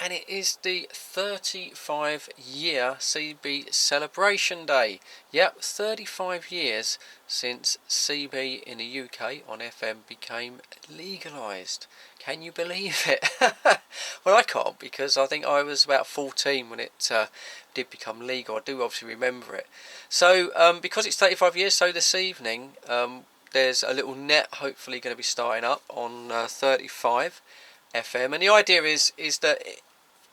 and it is the 35-year CB celebration day. Yep, 35 years since CB in the UK on FM became legalised. Can you believe it? Well, I can't, because I think I was about 14 when it did become legal. I do obviously remember it. So because it's 35 years, so this evening there's a little net hopefully going to be starting up on 35 FM, and the idea is that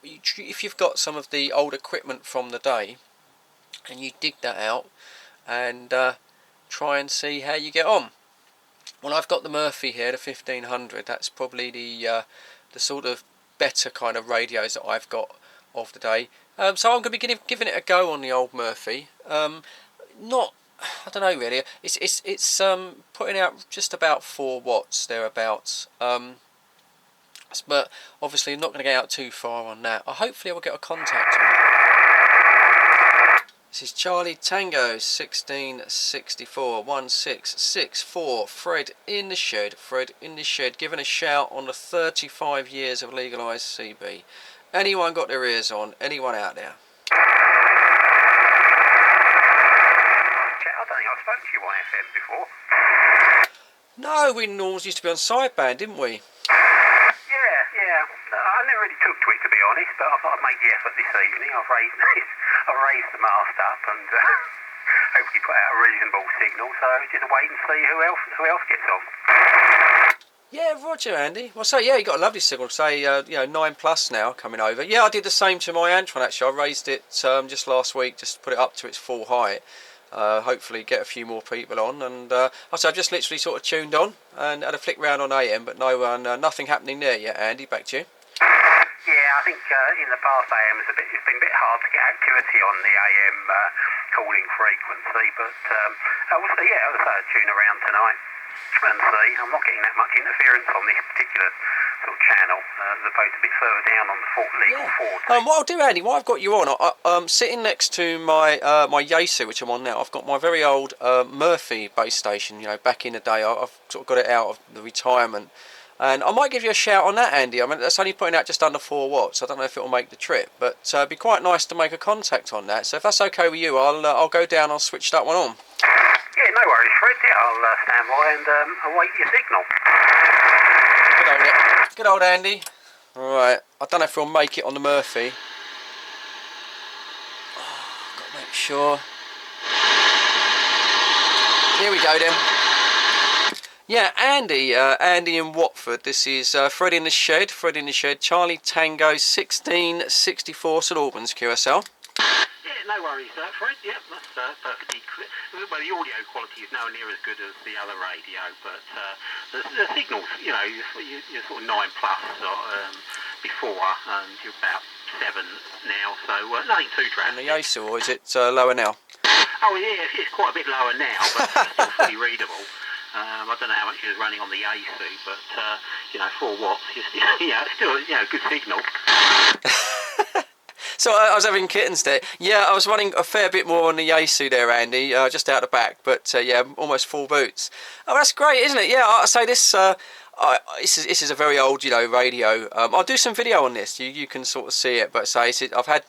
if you've got some of the old equipment from the day and you dig that out and try and see how you get on. Well, I've got the Murphy here, the 1500. That's probably the sort of better kind of radios that I've got of the day. So I'm going to be giving it a go on the old Murphy. Not, I don't know really. It's putting out just about 4 watts thereabouts. But obviously I'm not going to get out too far on that. Hopefully I will get a contact on it. This is Charlie Tango 1664 1664. Fred in the shed. Fred in the shed, giving a shout on the 35 years of legalised CB. Anyone got their ears on? Anyone out there? I don't think I've spoken to you on FM before. No, we always used to be on sideband, didn't we? Yeah. I never really took to it, to be honest, but I thought I'd make the effort this evening. I've raised the mast up and hopefully put out a reasonable signal, so just wait and see who else gets on. Yeah, Roger, Andy. Well, so yeah, you got a lovely signal. Say, 9+ now coming over. Yeah, I did the same to my Antron actually. I raised it just last week, just put it up to its full height. Hopefully get a few more people on, and I've just literally sort of tuned on and had a flick round on AM, but nothing happening there yet. Andy, back to you. Yeah, I think in the past AM it's been a bit hard to get activity on the AM calling frequency, but we'll see. Yeah, I'll tune around tonight and see. I'm not getting that much interference on this particular sort of channel, as opposed to a bit further down on the legal 40. What I'll do, Andy, what I've got you on, I'm sitting next to my my Yaesu, which I'm on now. I've got my very old Murphy base station. Back in the day, I've sort of got it out of the retirement. And I might give you a shout on that, Andy. I mean, that's only putting out just under 4 watts. I don't know if it will make the trip, but it'd be quite nice to make a contact on that. So if that's okay with you, I'll go down. I'll switch that one on. Yeah, no worries, Fred. Yeah, I'll stand by and await your signal. Good old Andy. All right. I don't know if we'll make it on the Murphy. Got to make sure. Here we go then. Yeah, Andy in Watford. This is Fred in the shed. Fred in the shed. Charlie Tango 1664 St Albans QSL. Yeah, no worries, Fred. Yeah, that's perfectly clear. Well, the audio quality is nowhere near as good as the other radio, but the signals, you're sort of 9+ before, and you're about 7 now, so nothing too drastic. And the Yaesu, or is it lower now? Oh yeah, it's quite a bit lower now, but it's still fully readable. I don't know how much it was running on the Yaesu, but 4 watts, it's still good signal. So I was having kittens there. Yeah, I was running a fair bit more on the Yaesu there, Andy, just out the back, but yeah, almost full boots. Oh, that's great, isn't it? Yeah, I say this. This is a very old, radio. I'll do some video on this. You can sort of see it, but I've had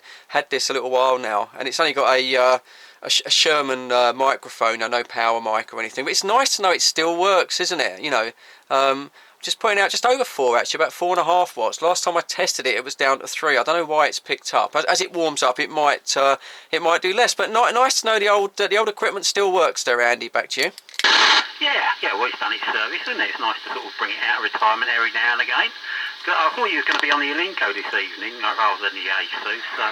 this a little while now, and it's only got a Sherman microphone, no power mic or anything. But it's nice to know it still works, isn't it? Just putting out just over 4, actually, about 4.5 watts. Last time I tested it, it was down to 3. I don't know why it's picked up. As it warms up, it might do less. But nice to know the old equipment still works there, Andy. Back to you. Yeah. Well, it's done its service, isn't it? It's nice to sort of bring it out of retirement every now and again. I thought you was going to be on the Elenco this evening rather than the Yaesu, so.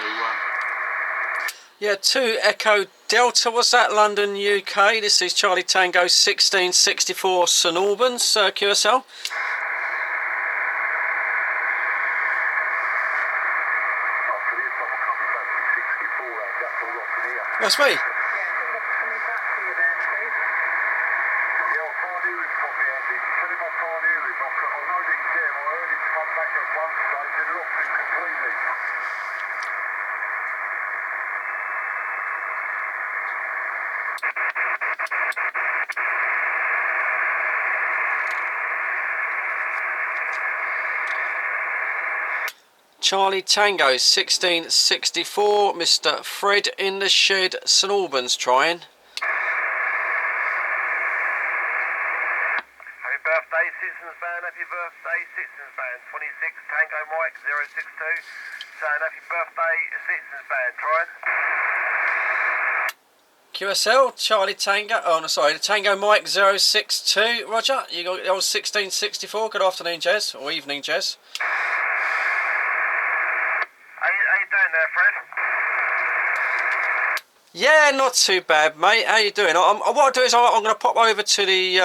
Yeah, 2 Echo Delta, was that London, UK? This is Charlie Tango 1664 St Albans, QSL. That's me. Charlie Tango 1664, Mr. Fred in the Shed, St Albans trying. Happy birthday, Citizens Band, happy birthday, Citizens Band. 26 Tango Mike 062, saying happy birthday, Citizens Band, trying. QSL, Charlie Tango, oh no, sorry, Tango Mike 062, Roger, you got the old 1664, good afternoon Jez, or evening Jez. How you doing there, Fred? Yeah, not too bad mate, how you doing? What I'll do is I'm going to pop over to the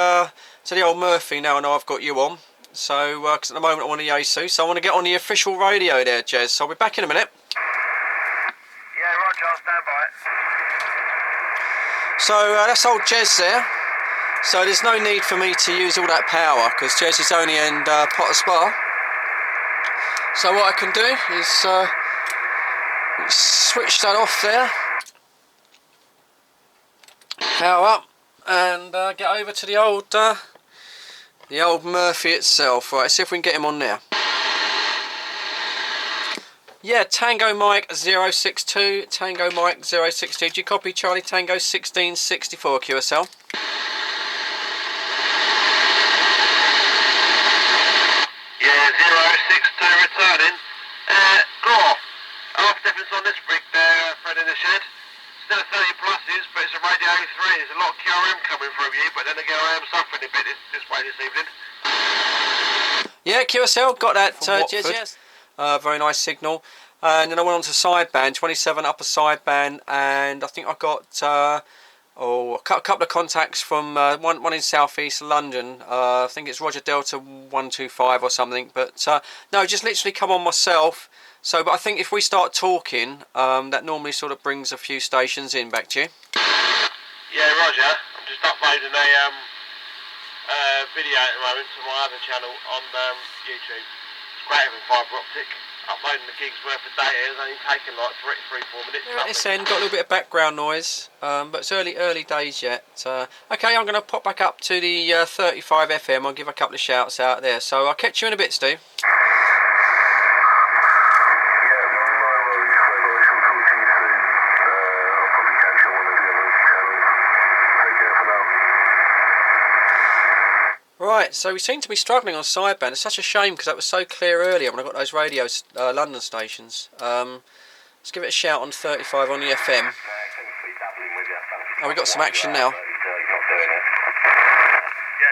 old Murphy now I know I've got you on, so, because at the moment I'm on the Yaesu, so I want to get on the official radio there Jez, so I'll be back in a minute. Yeah, Roger, I'll stand by it. So that's old Jez there. So there's no need for me to use all that power because Jez is only in Potter Spa. So what I can do is switch that off there, power up, and get over to the old Murphy itself. Right, see if we can get him on there. Yeah, Tango Mike 062, Tango Mike 062. Do you copy Charlie Tango 1664 QSL? Yeah, 062 returning. Gore, half difference on this brick there, Fred in the Shed. Still 30 pluses, but it's a Radio 3. There's a lot of QRM coming from you, but then again I am suffering a bit this way this evening. Yeah, QSL, got that, yes. Very nice signal. And then I went on to sideband, 27 upper sideband, and I think I got a couple of contacts from one in southeast London. I think it's Roger Delta 125 or something. But no, just literally come on myself. So, but I think if we start talking, that normally sort of brings a few stations in back to you. Yeah, Roger. I'm just uploading a video at the moment to my other channel on YouTube. It's great having fibre optic. Uploading the gig's worth of data has only taken like 3-4 minutes. At this end, got a little bit of background noise, but it's early days yet. Okay, I'm going to pop back up to the 35 FM. I'll give a couple of shouts out there. So I'll catch you in a bit, Steve. Right, so we seem to be struggling on sideband. It's such a shame because that was so clear earlier when I got those radio London stations. Let's give it a shout on 35 on the FM. Oh, we got some action now. Yeah,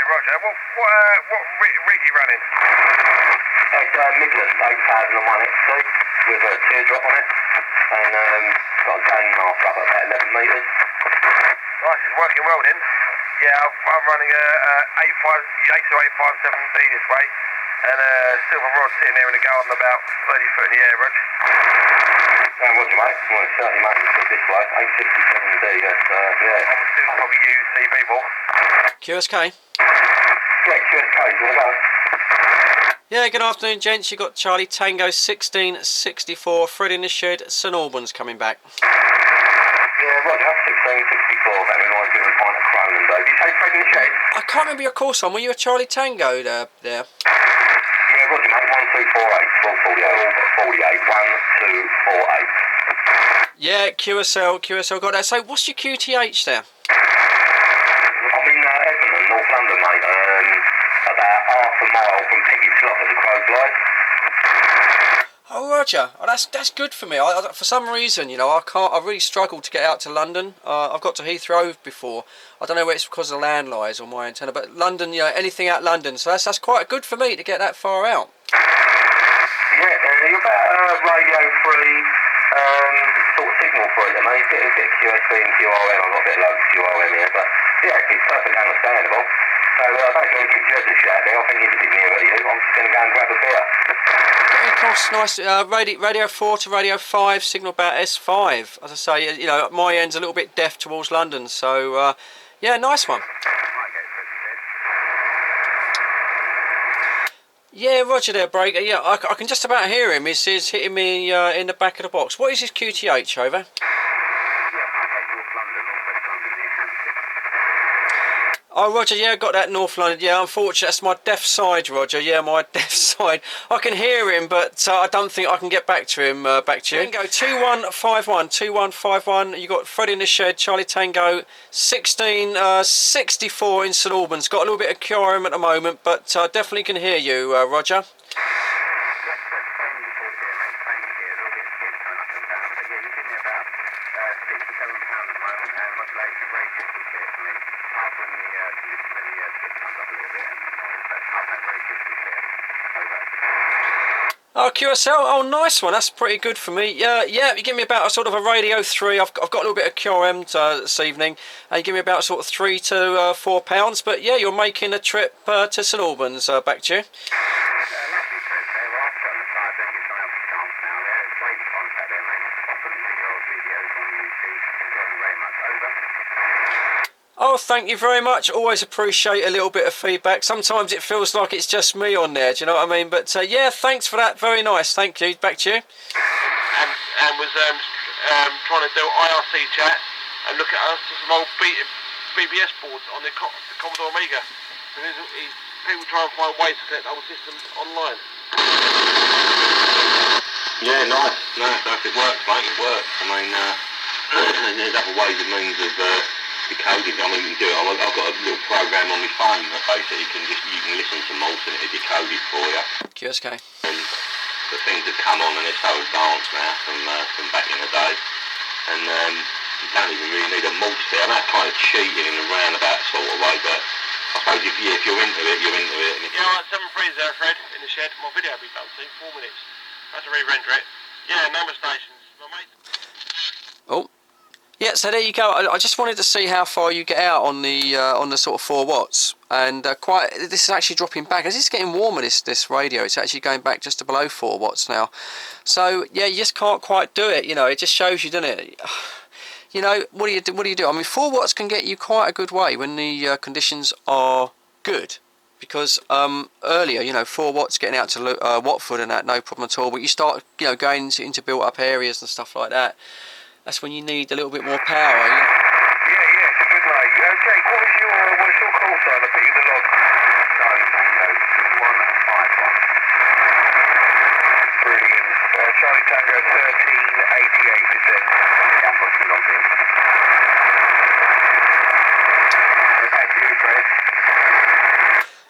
Roger. What rig you running? It's Midland 8001 XC with a teardrop on it, and got a gain mark up at about 11 metres. Nice, it's working well then. Yeah, I'm running a Yaesu 857D this way, and a silver rod sitting there in the garden about 30 foot in the air, Rog. Roger, mate. Well, it certainly makes it this way. 857D, that's, yeah. I'm still probably use CB ball. QSK? Yeah, QSK, do you want to go? Yeah, good afternoon, gents. You got Charlie Tango 1664, Fred in the Shed, St Albans coming back. Yeah, Roger, 1664. That reminds me of a kind of Cronin, though. Did you say Fred in the Shed? I can't remember your call sign. Were you a Charlie Tango there? Yeah, Roger, mate. 1248. 1248. 1248. Yeah, QSL got that. So what's your QTH there? I'm in Edmonton, North London, mate. About half a mile from Piggy Slot as the crow flies. Oh, Roger. Oh, that's good for me. For some reason, you know, I really struggled to get out to London. I've got to Heathrow before. I don't know whether it's because of the land lies or my antenna, but London, you know, anything out London. So that's quite good for me to get that far out. Yeah, you're about radio free, sort of signal free to me. A bit of QSB and QRM. I've got a bit of local QRM here, but yeah, it's perfectly understandable. So I don't know if you give Jez a shout now. I think he's a bit nearer to you. I'm just going to go and grab a beer. Getting across nice. Radio 4 to Radio 5, signal about S5. As I say, you know, my end's a little bit deaf towards London, so yeah, nice one. Yeah, Roger there, Breaker. Yeah, I can just about hear him. He's hitting me in the back of the box. What is his QTH, over? Oh, Roger, yeah, got that North London. Yeah, unfortunately, that's my deaf side, Roger. Yeah, my deaf side. I can hear him, but I don't think I can get back to him. Back to you. Tango 2151, 2151. You got Fred in the Shed, Charlie Tango 1664 in St Albans. Got a little bit of curium at the moment, but definitely can hear you, Roger. Oh, QSL, oh nice one, that's pretty good for me. Yeah, you give me about a sort of a Radio 3, I've got a little bit of QRM this evening, you give me about sort of £3 to £4, but yeah, you're making a trip to St Albans, back to you. Oh, thank you very much. Always appreciate a little bit of feedback. Sometimes it feels like it's just me on there, do you know what I mean? But yeah, thanks for that. Very nice. Thank you. Back to you. And was trying to do IRC chat and look at us some old BBS boards on the Commodore Amiga. People try and find ways to connect old systems online. Yeah, nice. No, if it works, mate, it works. I mean, there's other ways and means of decoding. I mean, you can do it. I've got a little program on my phone that basically you can listen to Malta and it'll decode it for you. QSK. And the things that come on and they're so advanced now from back in the day. And you don't even really need a multi. I'm not kind of cheating in a roundabout sort of way, but I suppose if you're into it, you're into it. And yeah, right, 7-3 there, Fred, in the shed. My video will be done soon, 4 minutes. I have to re-render it. Yeah, number stations. My mate. Oh. Yeah, so there you go. I just wanted to see how far you get out on the sort of 4 watts, and this is actually dropping back. As it's getting warmer, this radio, it's actually going back just to below 4 watts now. So yeah, you just can't quite do it. You know, it just shows you, doesn't it? You know, what do you do? I mean, 4 watts can get you quite a good way when the conditions are good. Because earlier, you know, 4 watts getting out to Watford and that, no problem at all. But you start, you know, going into built-up areas and stuff like that. That's when you need a little bit more power. You know? Yeah, it's a good way. Jake, what's your call sign? I put you the log. Charlie Tango 2151. Brilliant. Charlie Tango 1388%. Yeah, what's the log in? Back to you, Fred.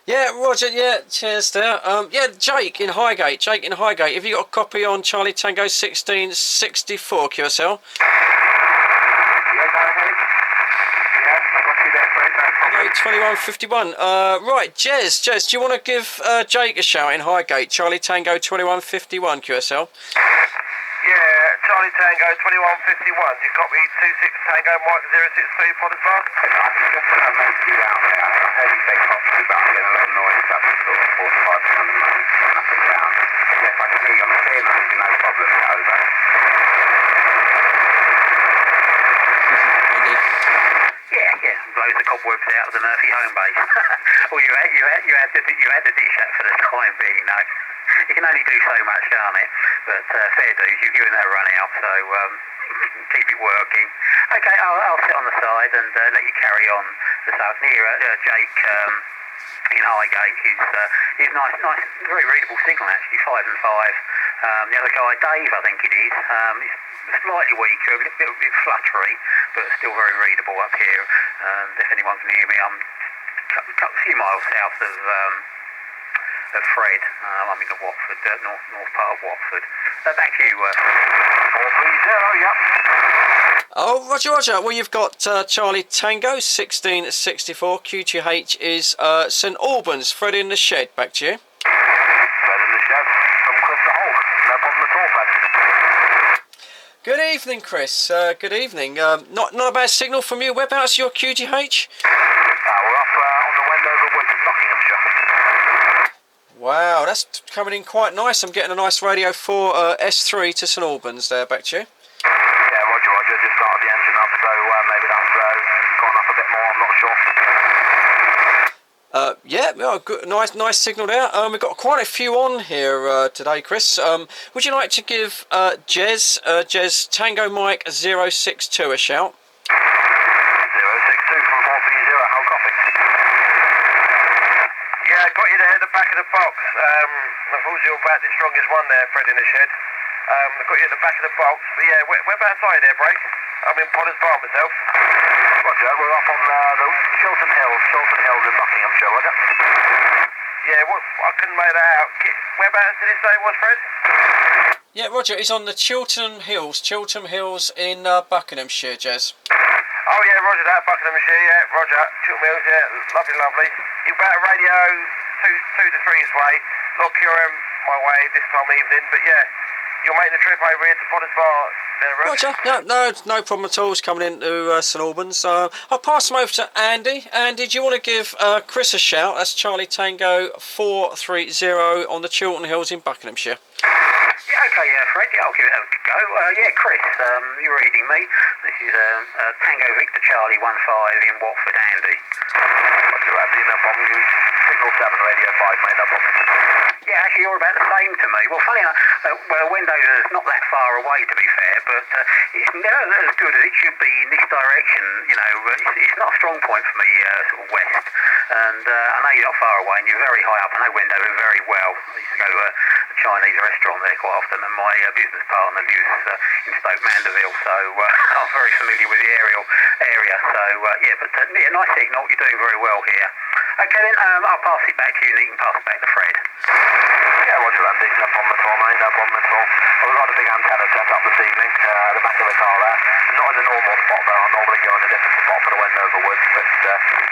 Yeah, Roger, yeah, cheers there. Yeah, Jake in Highgate. Have you got a copy on Charlie Tango 1664 QSL? Yeah, go ahead. Yeah, got you there, Fred, no problem. 2151. Right, Jez, do you want to give Jake a shout in Highgate? Charlie Tango 2151 QSL. Yeah, Charlie Tango 2151. You copy 26 Tango Mike 063 Potters Bar? I can just make you out there. I heard you say copy, but I'm getting a lot of noise up at sort of 45 on the moment, going up and down. Yes, I can hear you on the clear noise, no problem. Over. Yeah, blows the cobwebs out of the Murphy home base. Well, you had to dish that for the time being, no. You can only do so much, can't it? But fair dues, you've given that a run out, so keep it working. Okay, I'll sit on the side and let you carry on. So I can hear Jake in Highgate. He's nice, very readable signal actually, 5 and 5. The other guy, Dave, I think it is. He's slightly weaker, a little bit fluttery, but still very readable up here. And if anyone can hear me, I'm a few miles south of Fred. I'm in the Watford, north part of Watford. Back to you, 430, yep. Oh, Roger. Well, you've got Charlie Tango 1664. QTH is St Albans. Fred in the Shed. Back to you. Fred in the Shed from Chris the Hawk. No problem at all, Fred. Good evening, Chris. Good evening. Not a bad signal from you. Whereabouts your QTH? We're off on the Wendover Woods in Buckinghamshire. Wow, that's coming in quite nice. I'm getting a nice Radio 4 S3 to St Albans there. Back to you. Yeah, Roger. Just started the engine up, so maybe that's gone up a bit more. I'm not sure. Good, nice signal there. We've got quite a few on here today, Chris. Would you like to give Jez Tango Mike 062 a shout? 062, from 430, how copy? Yeah, I got you there at the back of the box. Unfortunately, you're about the strongest one there, Fred, in the shed. I got you at the back of the box. But yeah, whereabouts are you there, Brake? I'm in Potter's Bar myself. Roger, we're up on the Chiltern Hills in Buckinghamshire, Roger. Yeah, I couldn't make that out. Whereabouts did it say it was, Fred? Yeah, Roger, he's on the Chiltern Hills in Buckinghamshire, Jez. Oh yeah, Roger that, Buckinghamshire, yeah, Roger. Chiltern Hills, yeah, lovely, lovely. You're about radio 2 to 3's way. Look, you're my way this time of evening, but yeah, you're making the trip over here to Potter's Bar there, Roger, no problem at all. He's coming into St Albans. I'll pass him over to Andy. Andy, do you want to give Chris a shout? That's Charlie Tango 430 on the Chiltern Hills in Buckinghamshire. Yeah, okay, Fred, yeah, I'll give it a go. Yeah, Chris, you're reading me. This is Tango Victor Charlie 15 in Watford, Andy. Roger, Andy, no problem. You signal 7, radio 5, mate, no problem. Yeah, actually, you're about the same to me. Well, funny enough, Wendover's not that far away, to be fair, but it's never as good as it should be in this direction. You know, it's not a strong point for me, sort of west. And I know you're not far away, and you're very high up. I know Wendover very well. I used to go to a Chinese restaurant there quite often, and my business partner lives in Stoke Mandeville, so I'm very familiar with the area. So, yeah, but yeah, nice signal. You're doing very well here. Okay, then, I'll pass it back to you, and you can pass it back to Fred. Yeah, Roger, Andy, no problem at all, mate, no problem at all. Well, we've got a big antenna set up this evening, at the back of the car there. Not in the normal spot, though. I normally go in a different spot for the Wendover Woods, but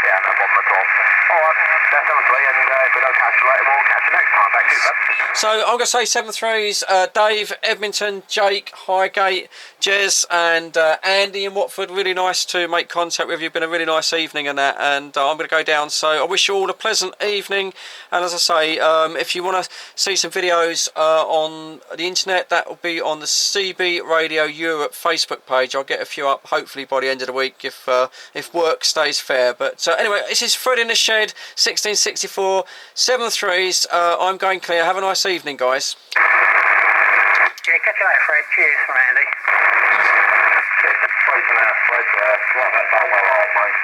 yeah, no problem at all. Alright, definitely, and if we don't catch you later, we'll catch you next time. Back to you, sir. So I'm going to say 7-3s, Dave, Edmonton, Jake, Highgate, Jez and Andy in Watford. Really nice to make contact with you. Been a really nice evening and that, and I'm going to go down. So I wish you all a pleasant evening, and as I say, if you want to see some videos on the internet, that will be on the CB Radio Europe Facebook page. I'll get a few up hopefully by the end of the week if work stays fair. But anyway, this is Fred in the Shed, 1664, 7-3s. I'm going clear. Have a nice evening, guys. Yeah, catch you later, Fred. Cheers from Andy. Cheers. Wait for now. Wait for that. Well, that's all well, mate.